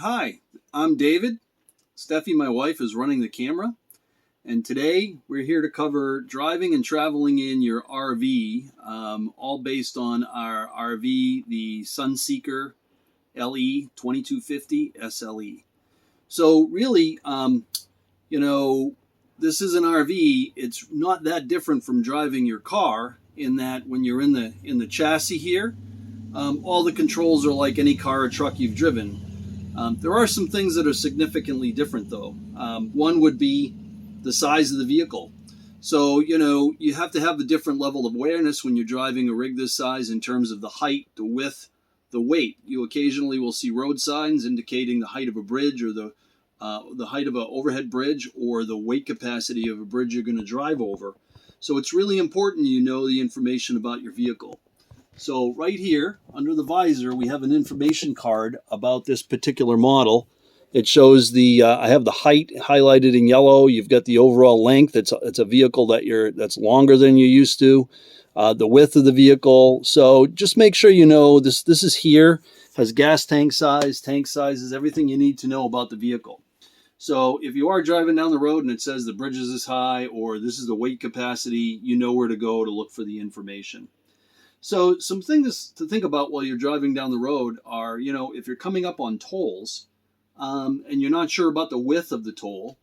Hi, I'm David. Steffi, my wife, is running the camera, and today we're here to cover driving and traveling in your RV, all based on our RV, the Sunseeker LE 2250 SLE. So really, this is an RV. It's not that different from driving your car in that when you're in the chassis here, all the controls are like any car or truck you've driven. There are some things that are significantly different, though. One would be the size of the vehicle. So, you have to have a different level of awareness when you're driving a rig this size in terms of the height, the width, the weight. You occasionally will see road signs indicating the height of a bridge or the height of an overhead bridge or the weight capacity of a bridge you're going to drive over. So it's really important you know the information about your vehicle. So right here, under the visor, we have an information card about this particular model. It shows I have the height highlighted in yellow. You've got the overall length. It's a vehicle that's longer than you're used to. The width of the vehicle. So just make sure you know this is here, has gas tank sizes, everything you need to know about the vehicle. So if you are driving down the road and it says the bridge is this high or this is the weight capacity, you know where to go to look for the information. So some things to think about while you're driving down the road are, if you're coming up on tolls and you're not sure about the width of the toll,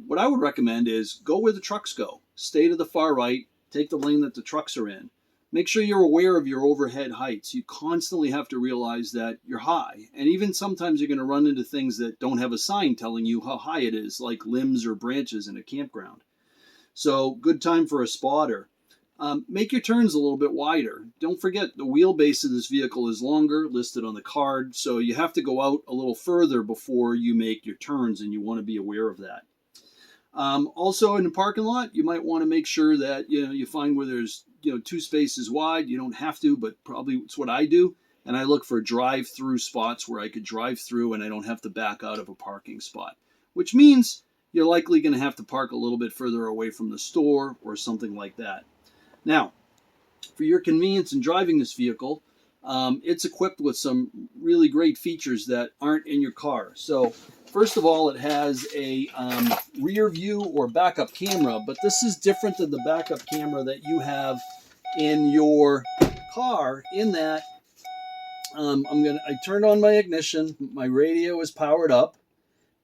what I would recommend is go where the trucks go. Stay to the far right, take the lane that the trucks are in. Make sure you're aware of your overhead heights. You constantly have to realize that you're high. And even sometimes you're going to run into things that don't have a sign telling you how high it is, like limbs or branches in a campground. So good time for a spotter. Make your turns a little bit wider. Don't forget the wheelbase of this vehicle is longer, listed on the card, so you have to go out a little further before you make your turns, and you want to be aware of that. Also, in the parking lot, you might want to make sure that you find where there's 2 spaces wide. You don't have to, but probably it's what I do. And I look for drive-through spots where I could drive through and I don't have to back out of a parking spot, which means you're likely going to have to park a little bit further away from the store or something like that. Now, for your convenience in driving this vehicle, it's equipped with some really great features that aren't in your car. So, first of all, it has a rear view or backup camera, but this is different than the backup camera that you have in your car in that I turned on my ignition, my radio is powered up,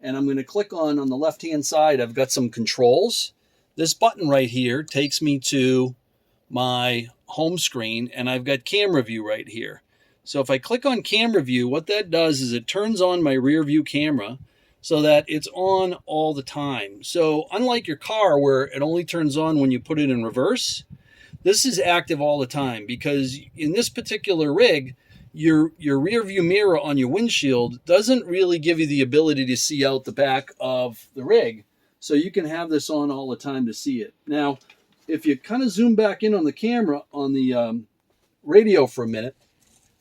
and I'm going to click on the left-hand side. I've got some controls. This button right here takes me to my home screen, and I've got camera view right here. So if I click on camera view, what that does is it turns on my rear view camera so that it's on all the time. So unlike your car where it only turns on when you put it in reverse, this is active all the time because in this particular rig, your rear view mirror on your windshield doesn't really give you the ability to see out the back of the rig. So you can have this on all the time to see it. Now, if you kind of zoom back in on the camera, on the radio for a minute,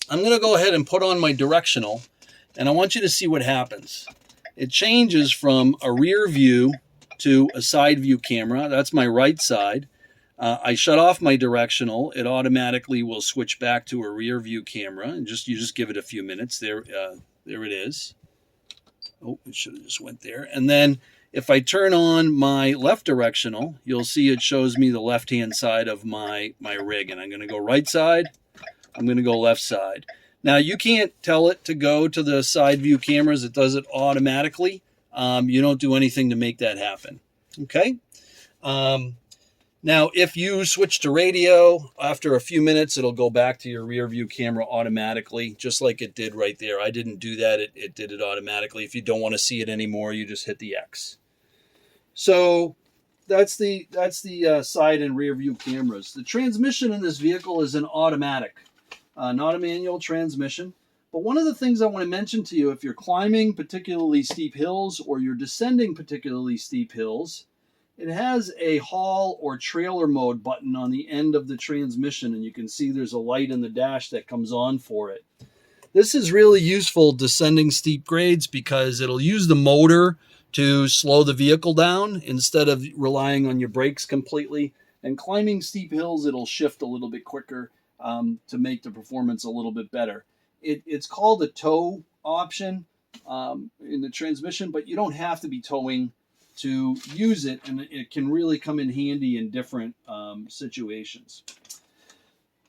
I'm going to go ahead and put on my directional, and I want you to see what happens. It changes from a rear view to a side view camera. That's my right side. I shut off my directional. It automatically will switch back to a rear view camera, and you just give it a few minutes. There it is. Oh, it should have just went there. And then if I turn on my left directional, you'll see it shows me the left-hand side of my rig. And I'm going to go right side. I'm going to go left side. Now, you can't tell it to go to the side view cameras. It does it automatically. You don't do anything to make that happen. Okay? Now, if you switch to radio, after a few minutes, it'll go back to your rear view camera automatically, just like it did right there. I didn't do that. It did it automatically. If you don't want to see it anymore, you just hit the X. So that's the side and rear view cameras. The transmission in this vehicle is an automatic, not a manual transmission. But one of the things I want to mention to you, if you're climbing particularly steep hills or you're descending particularly steep hills, it has a haul or trailer mode button on the end of the transmission, and you can see there's a light in the dash that comes on for it. This is really useful descending steep grades because it'll use the motor to slow the vehicle down instead of relying on your brakes completely. And climbing steep hills, it'll shift a little bit quicker to make the performance a little bit better. It's called a tow option. in the transmission, but you don't have to be towing to use it, and it can really come in handy in different situations.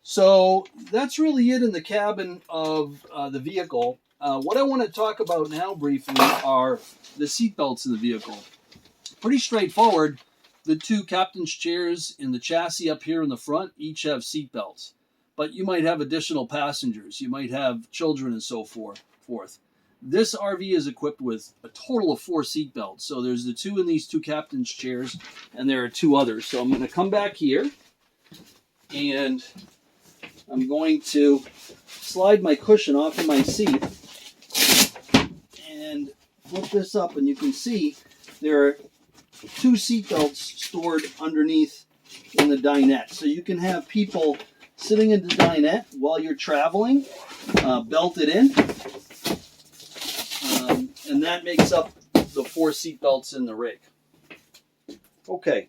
So that's really it in the cabin of the vehicle. What I want to talk about now briefly are the seat belts in the vehicle. Pretty straightforward. The two captain's chairs in the chassis up here in the front each have seat belts, but you might have additional passengers. You might have children and so forth. This RV is equipped with a total of 4 seat belts. So there's the 2 in these 2 captain's chairs, and there are 2 others. So I'm going to come back here, and I'm going to slide my cushion off of my seat and flip this up, and you can see there are 2 seat belts stored underneath in the dinette. So you can have people sitting in the dinette while you're traveling, belted in. And that makes up the 4 seat belts in the rig. Okay,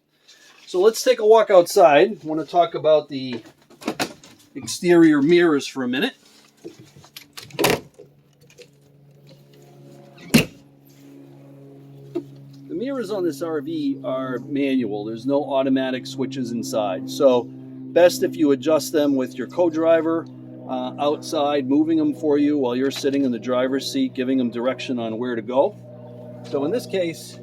so let's take a walk outside. I want to talk about the exterior mirrors for a minute. The mirrors on this RV are manual. There's no automatic switches inside. So best if you adjust them with your co-driver outside, moving them for you while you're sitting in the driver's seat, giving them direction on where to go. So in this case,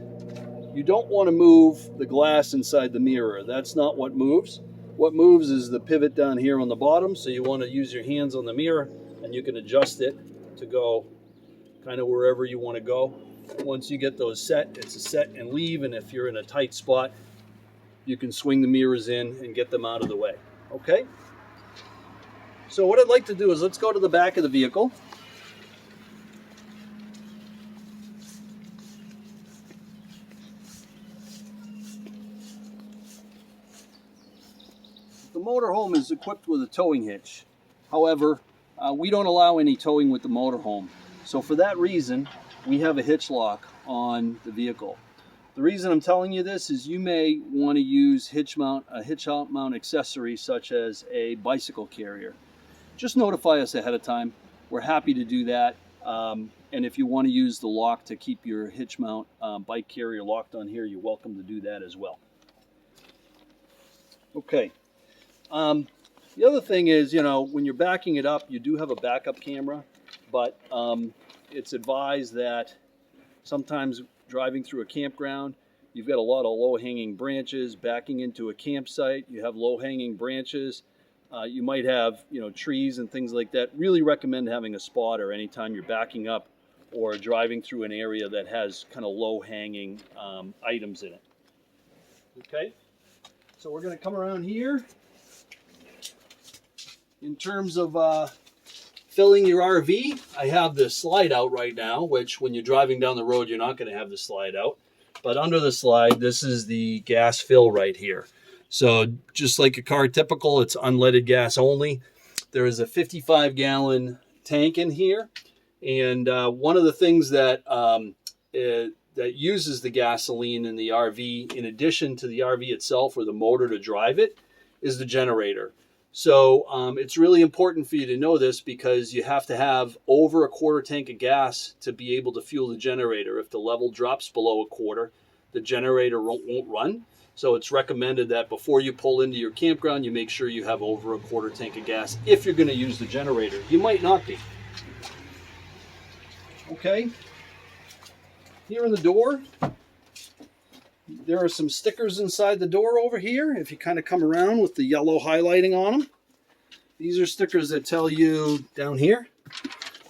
you don't want to move the glass inside the mirror. That's not what moves. What moves is the pivot down here on the bottom. So you want to use your hands on the mirror, and you can adjust it to go kind of wherever you want to go. Once you get those set, it's a set and leave, and if you're in a tight spot, you can swing the mirrors in and get them out of the way. Okay? So what I'd like to do is let's go to the back of the vehicle. The motorhome is equipped with a towing hitch. However, we don't allow any towing with the motorhome. So for that reason, we have a hitch lock on the vehicle. The reason I'm telling you this is you may want to use a hitch mount accessory such as a bicycle carrier. Just notify us ahead of time. We're happy to do that. And if you want to use the lock to keep your hitch mount bike carrier locked on here, you're welcome to do that as well. Okay. The other thing is, when you're backing it up, you do have a backup camera, but it's advised that sometimes driving through a campground, you've got a lot of low-hanging branches. Backing into a campsite, you have low-hanging branches. You might have, trees and things like that. Really recommend having a spotter anytime you're backing up or driving through an area that has kind of low-hanging items in it. Okay, so we're going to come around here. In terms of filling your RV, I have the slide out right now, which when you're driving down the road, you're not going to have the slide out. But under the slide, this is the gas fill right here. So just like a car typical, it's unleaded gas only. There is a 55-gallon tank in here. And one of the things that that uses the gasoline in the RV, in addition to the RV itself or the motor to drive it, is the generator. So it's really important for you to know this because you have to have over a quarter tank of gas to be able to fuel the generator. If the level drops below a quarter, the generator won't run. So it's recommended that before you pull into your campground, you make sure you have over a quarter tank of gas if you're going to use the generator. You might not be. Okay. Here in the door, there are some stickers inside the door over here. If you kind of come around with the yellow highlighting on them, these are stickers that tell you down here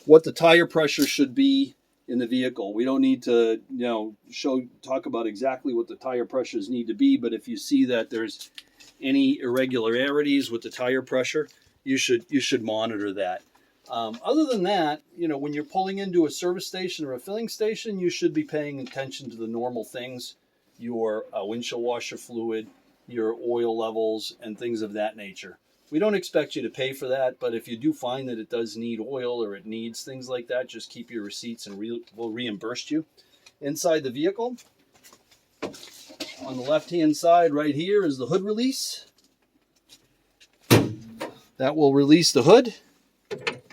what the tire pressure should be in the vehicle. We don't need to, talk about exactly what the tire pressures need to be, but if you see that there's any irregularities with the tire pressure, you should monitor that. Other than that, when you're pulling into a service station or a filling station, you should be paying attention to the normal things, your windshield washer fluid, your oil levels, and things of that nature. We don't expect you to pay for that, but if you do find that it does need oil or it needs things like that, just keep your receipts and we'll reimburse you. Inside the vehicle, on the left-hand side right here is the hood release. That will release the hood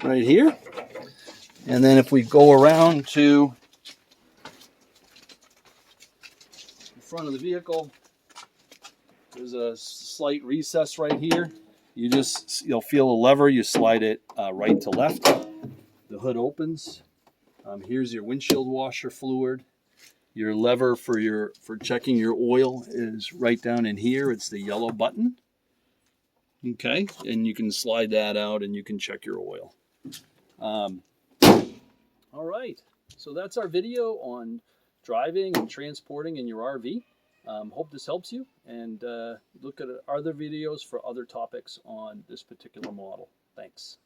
right here. And then if we go around to the front of the vehicle, there's a slight recess right here. You'll feel a lever, you slide it right to left. The hood opens. Here's your windshield washer fluid. Your lever for checking your oil is right down in here. It's the yellow button. Okay, and you can slide that out and you can check your oil. All right, so that's our video on driving and transporting in your RV. Hope this helps you, and look at other videos for other topics on this particular model. Thanks.